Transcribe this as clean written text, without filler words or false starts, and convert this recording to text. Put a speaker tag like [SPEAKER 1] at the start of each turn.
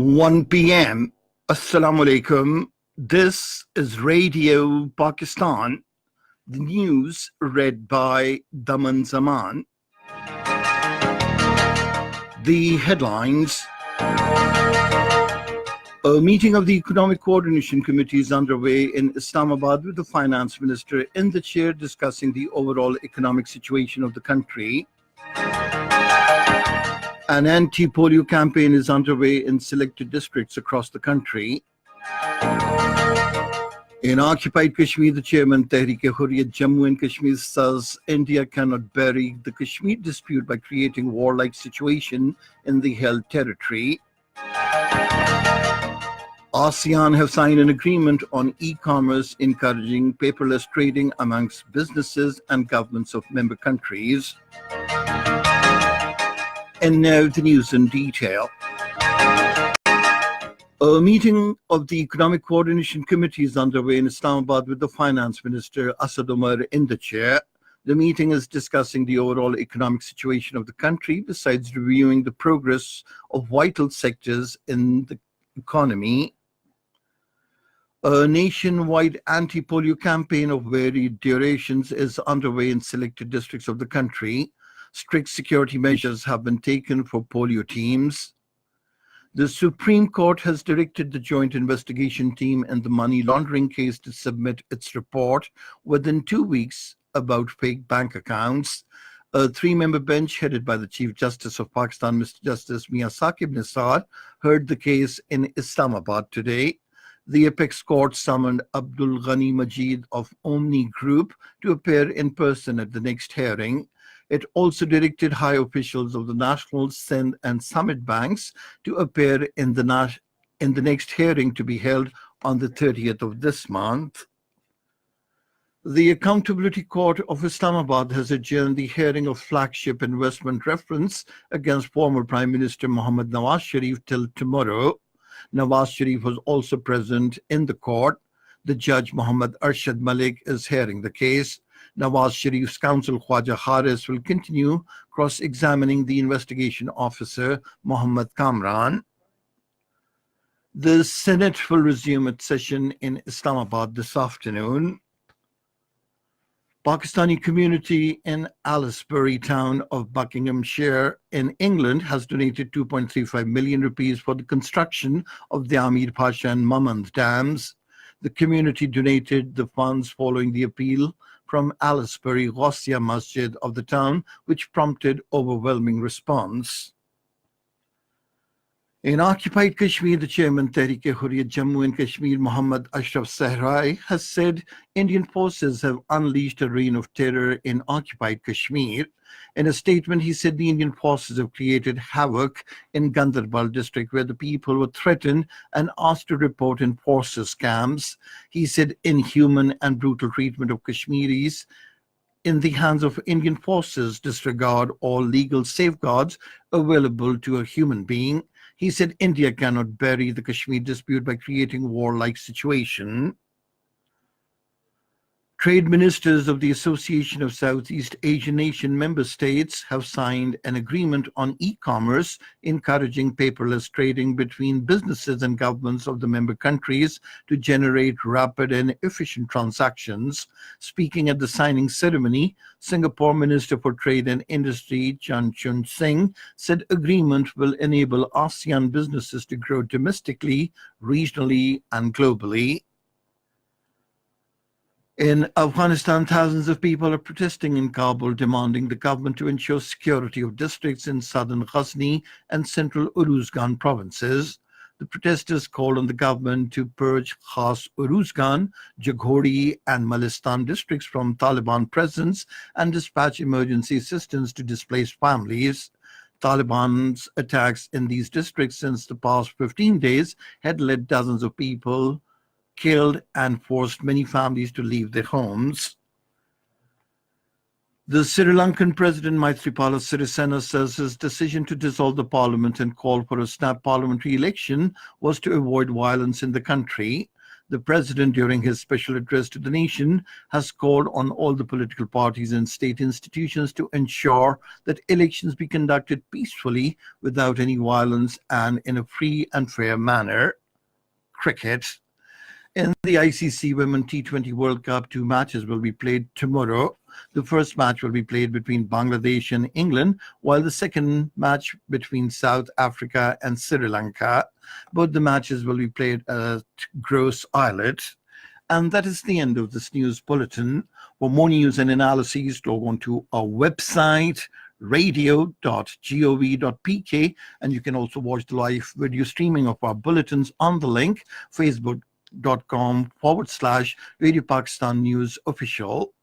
[SPEAKER 1] 1 p.m. Assalamu alaikum. This is Radio Pakistan. The news read by Daman Zaman. The headlines. A meeting of the Economic Coordination Committee is underway in Islamabad with the Finance Minister in the chair discussing the overall economic situation of the country. An anti-polio campaign is underway in selected districts across the country. In occupied Kashmir, the chairman Tehreek-e-Hurriyat Jammu and Kashmir says India cannot bury the Kashmir dispute by creating warlike situation in the held territory. ASEAN have signed an agreement on e-commerce encouraging paperless trading amongst businesses and governments of member countries. And now the news in detail. A meeting of the Economic Coordination Committee is underway in Islamabad with the Finance Minister Asad Umar in the chair. The meeting is discussing the overall economic situation of the country, besides reviewing the progress of vital sectors in the economy. A nationwide anti-polio campaign of varied durations is underway in selected districts of the country. Strict security measures have been taken for polio teams. The Supreme Court has directed the Joint Investigation Team in the money laundering case to submit its report within 2 weeks about fake bank accounts. A three-member bench headed by the Chief Justice of Pakistan, Mr. Justice Mia Saqib Nisar, heard the case in Islamabad today. The Apex Court summoned Abdul Ghani Majid of Omni Group to appear in person at the next hearing. It also directed high officials of the National, Sindh and Summit banks to appear in the next hearing to be held on the 30th of this month. The Accountability Court of Islamabad has adjourned the hearing of flagship investment reference against former Prime Minister Mohammad Nawaz Sharif till tomorrow. Nawaz Sharif was also present in the court. The judge Muhammad Arshad Malik is hearing the case. Nawaz Sharif's counsel Khwaja Haris will continue cross-examining the investigation officer Mohammad Kamran. The Senate will resume its session in Islamabad this afternoon. Pakistani community in Aylesbury town of Buckinghamshire in England has donated 2.35 million rupees for the construction of the Amir Pasha and Mamand dams. The community donated the funds following the appeal from Aylesbury Ghaussia Masjid of the town, which prompted overwhelming response. In occupied Kashmir, the chairman Tehreek-e-Hurriyat Jammu and Kashmir, Muhammad Ashraf Sahrai, has said Indian forces have unleashed a reign of terror in occupied Kashmir. In a statement, he said the Indian forces have created havoc in Gandarbal district, where the people were threatened and asked to report in forces camps. He said inhuman and brutal treatment of Kashmiris in the hands of Indian forces disregard all legal safeguards available to a human being. He said India cannot bury the Kashmir dispute by creating warlike situation. Trade ministers of the Association of Southeast Asian Nation member states have signed an agreement on e-commerce encouraging paperless trading between businesses and governments of the member countries to generate rapid and efficient transactions. Speaking at the signing ceremony, Singapore Minister for Trade and Industry Chan Chun Sing said agreement will enable ASEAN businesses to grow domestically, regionally and globally. In Afghanistan, thousands of people are protesting in Kabul, demanding the government to ensure security of districts in southern Ghazni and central Uruzgan provinces. The protesters called on the government to purge Khas Uruzgan, Jaghori and Malistan districts from Taliban presence and dispatch emergency assistance to displaced families. Taliban's attacks in these districts since the past 15 days had led dozens of people killed and forced many families to leave their homes. The Sri Lankan President Maithripala Sirisena says his decision to dissolve the parliament and call for a snap parliamentary election was to avoid violence in the country. The president, during his special address to the nation, has called on all the political parties and state institutions to ensure that elections be conducted peacefully, without any violence, and in a free and fair manner. Cricket. In the ICC Women T20 World Cup, 2 matches will be played tomorrow. The first match will be played between Bangladesh and England, while the second match between South Africa and Sri Lanka. Both the matches will be played at Gross Islet. And that is the end of this news bulletin. For more news and analyses, log on to our website, radio.gov.pk, and you can also watch the live video streaming of our bulletins on the link facebook.com/Radio Pakistan News Official.